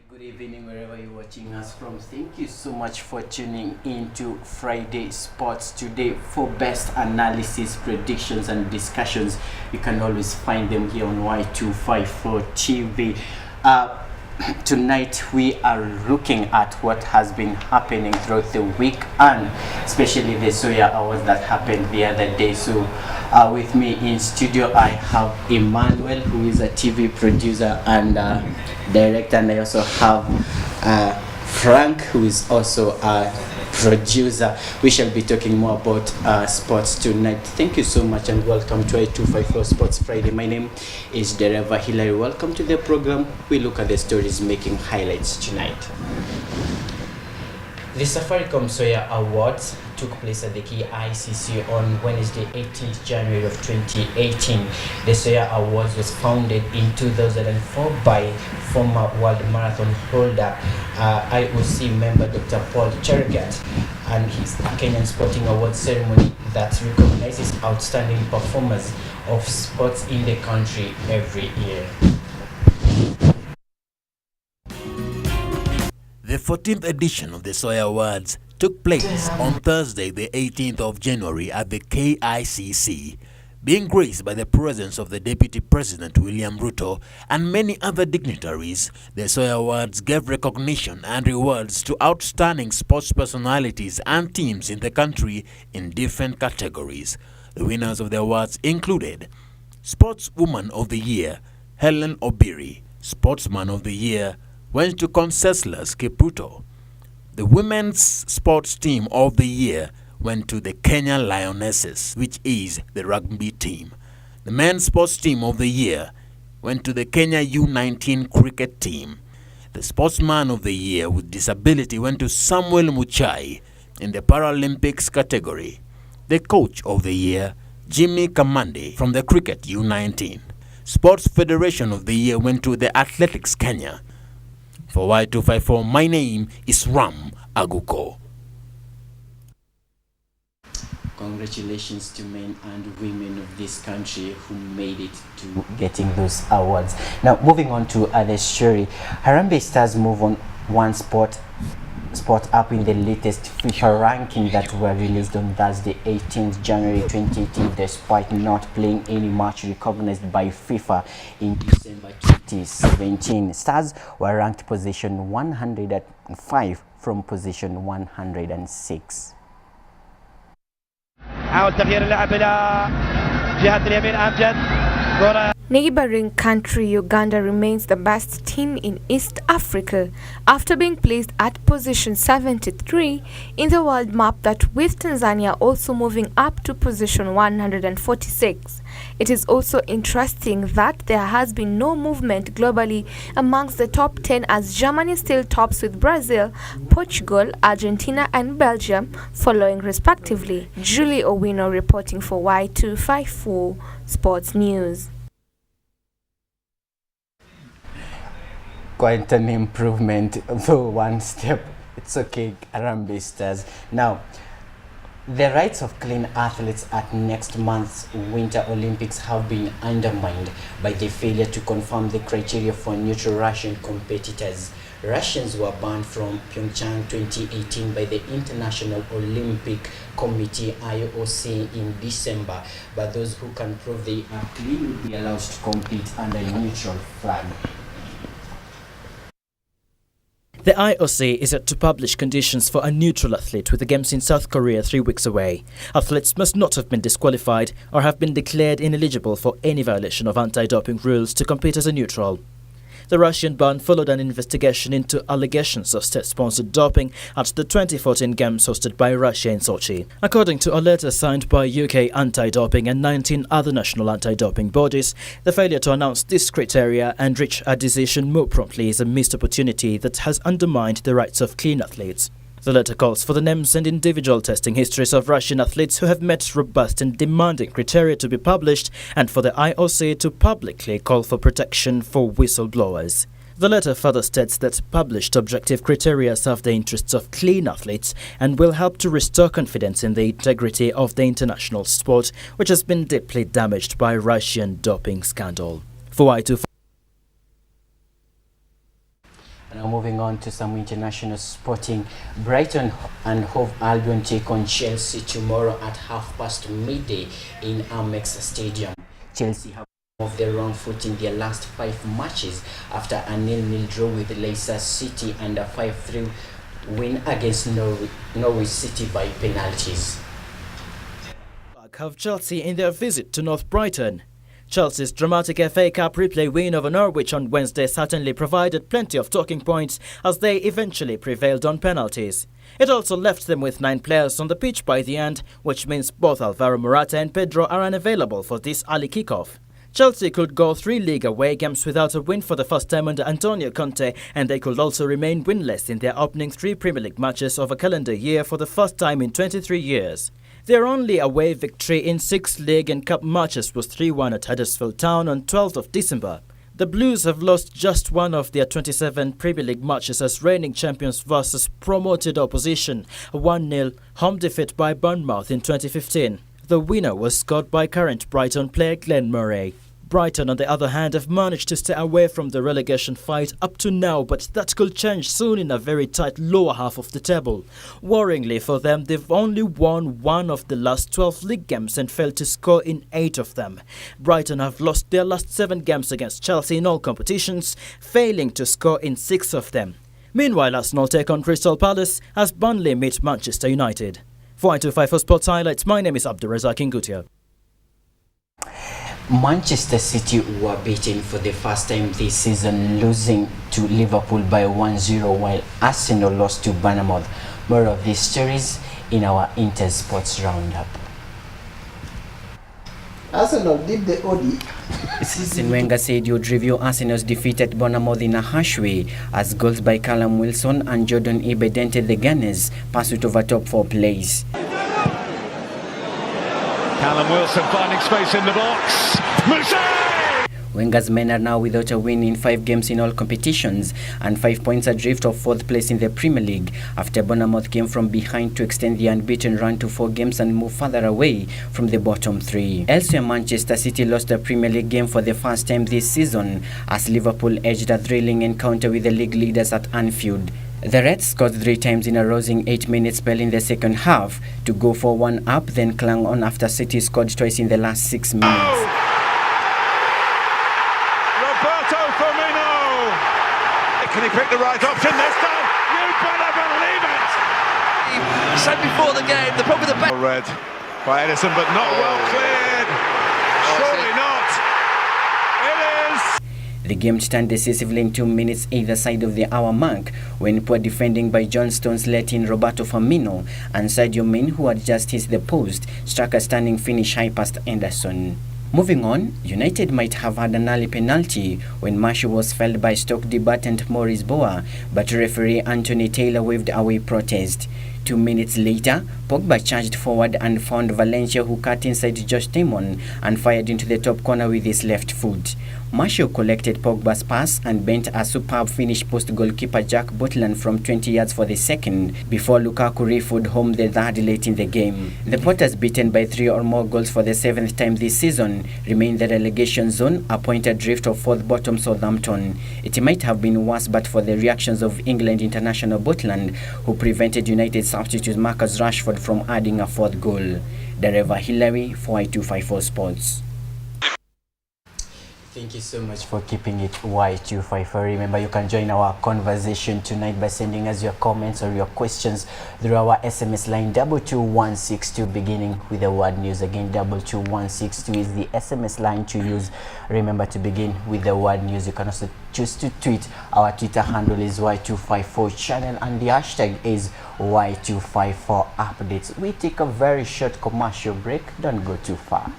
Good evening, wherever you're watching us from. Thank you so much for tuning into Friday Sports today. For best analysis, predictions, and discussions, you can always find them here on Y254 TV. Tonight we are looking at what has been happening throughout the week, and especially the Soya Awards that happened the other day. So with me in studio I have Emmanuel, who is a TV producer and director, and I also have Frank, who is also a producer. We shall be talking more about sports tonight. Thank you so much and welcome to A254 Sports Friday. My name is Dereva Hilary. Welcome to the program. We look at the stories making highlights tonight. The Safaricom Soya Awards took place at the KICC on Wednesday, 18th January of 2018. The Soya Awards was founded in 2004 by former world marathon holder, IOC member Dr. Paul Cheruiyot, and his Kenyan Sporting Awards ceremony that recognizes outstanding performers of sports in the country every year. The 14th edition of the Soya Awards took place on Thursday, the 18th of January at the KICC, being graced by the presence of the Deputy President William Ruto and many other dignitaries. The Soya Awards gave recognition and rewards to outstanding sports personalities and teams in the country in different categories. The winners of the awards included Sportswoman of the Year, Helen Obiri. Sportsman of the Year went to Conseslus Kipruto. The Women's Sports Team of the Year went to the Kenya Lionesses, which is the rugby team. The Men's Sports Team of the Year went to the Kenya U19 cricket team. The Sportsman of the Year with disability went to Samuel Muchai in the Paralympics category. The Coach of the Year, Jimmy Kamande from the Cricket U19. Sports Federation of the Year went to the Athletics Kenya. For Y254, my name is Ram Aguko. Congratulations to men and women of this country who made it to getting those awards. Now, moving on to other story, Harambee Stars move on one spot up in the latest FIFA ranking that were released on Thursday, 18th January 2018, despite not playing any match recognized by FIFA in December 2017. Stars were ranked position 105 from position 106. Neighboring country Uganda remains the best team in East Africa after being placed at position 73 in the world map, that with Tanzania also moving up to position 146. It is also interesting that there has been no movement globally amongst the top 10, as Germany still tops with Brazil, Portugal, Argentina and Belgium following respectively. Julie Owino reporting for Y254 Sports News. Quite an improvement, though one step. It's okay, Harambee Stars. Now, the rights of clean athletes at next month's Winter Olympics have been undermined by the failure to confirm the criteria for neutral Russian competitors. Russians were banned from Pyeongchang 2018 by the International Olympic Committee IOC in December, but those who can prove they are clean will be allowed to compete under a neutral flag. The IOC is set to publish conditions for a neutral athlete with the Games in South Korea 3 weeks away. Athletes must not have been disqualified or have been declared ineligible for any violation of anti-doping rules to compete as a neutral. The Russian ban followed an investigation into allegations of state-sponsored doping at the 2014 Games hosted by Russia in Sochi. According to a letter signed by UK anti-doping and 19 other national anti-doping bodies, the failure to announce this criteria and reach a decision more promptly is a missed opportunity that has undermined the rights of clean athletes. The letter calls for the names and individual testing histories of Russian athletes who have met robust and demanding criteria to be published, and for the IOC to publicly call for protection for whistleblowers. The letter further states that published objective criteria serve the interests of clean athletes and will help to restore confidence in the integrity of the international sport, which has been deeply damaged by Russian doping scandal. For Y254. Now moving on to some international sporting. Brighton and Hove Albion take on Chelsea tomorrow at midday in Amex Stadium. Chelsea have off their wrong foot in their last 5 matches after a 0-0 draw with Leicester City and a 5-3 win against Norwich City by penalties. Have Chelsea in their visit to North Brighton. Chelsea's dramatic FA Cup replay win over Norwich on Wednesday certainly provided plenty of talking points as they eventually prevailed on penalties. It also left them with 9 players on the pitch by the end, which means both Alvaro Morata and Pedro are unavailable for this early kickoff. Chelsea could go 3 league away games without a win for the first time under Antonio Conte, and they could also remain winless in their opening 3 Premier League matches of a calendar year for the first time in 23 years. Their only away victory in 6 league and cup matches was 3-1 at Huddersfield Town on 12th of December. The Blues have lost just one of their 27 Premier League matches as reigning champions versus promoted opposition, a 1-0 home defeat by Bournemouth in 2015. The winner was scored by current Brighton player Glenn Murray. Brighton, on the other hand, have managed to stay away from the relegation fight up to now, but that could change soon in a very tight lower half of the table. Worryingly for them, they've only won 1 of the last 12 league games and failed to score in 8 of them. Brighton have lost their last 7 games against Chelsea in all competitions, failing to score in 6 of them. Meanwhile, Arsenal take on Crystal Palace as Burnley meet Manchester United. For i254 Sports Highlights, my name is Abdulrazak Ingutia. Manchester City were beaten for the first time this season, losing to Liverpool by 1-0, while Arsenal lost to Bournemouth. More of these stories in our Intersports Roundup. Arsenal did the OD. Arsene Wenger said he would review Arsenal's defeat at Bournemouth in a harsh way, as goals by Callum Wilson and Jordan Ibe dented the Gunners' pursuit over top 4 place. Callum Wilson finding space in the box. Wenger's men are now without a win in 5 games in all competitions and 5 points adrift of 4th place in the Premier League after Bournemouth came from behind to extend the unbeaten run to 4 games and move further away from the bottom 3. Elsewhere, Manchester City lost a Premier League game for the first time this season as Liverpool edged a thrilling encounter with the league leaders at Anfield. The Reds scored 3 times in a rousing 8-minute spell in the second half to go 4-1 up, then clung on after City scored twice in the last 6 minutes. Roberto Firmino! Can he pick the right option this time? You better believe it! He said before the game, the problem with the back. Red by Edison, but not well cleared. Surely not. It is. The game turned decisively in 2 minutes either side of the hour mark when poor defending by John Stones let in Roberto Firmino and Sadio Mane, who had just hit the post, struck a stunning finish high past Anderson. Moving on, United might have had an early penalty when Martial was felled by Stoke debutant Maurice Boa, but referee Anthony Taylor waved away protest. 2 minutes later, Pogba charged forward and found Valencia, who cut inside Josh Damon and fired into the top corner with his left foot. Martial collected Pogba's pass and bent a superb finish post goalkeeper Jack Butland from 20 yards for the second before Lukaku refoed home the third late in the game. The Potters, beaten by 3 or more goals for the 7th time this season, remain the relegation zone, a point adrift of 4th bottom Southampton. It might have been worse but for the reactions of England international Butland, who prevented United substitute Marcus Rashford from adding a 4th goal. Dereva Hillary for i254 Sports. Thank you so much for keeping it Y254. Remember, you can join our conversation tonight by sending us your comments or your questions through our SMS line 22162, beginning with the word news. Again, 22162 is the SMS line to use. Remember to begin with the word news. You can also choose to tweet. Our Twitter handle is Y254 channel and the hashtag is Y254 updates. We take a very short commercial break. Don't go too far.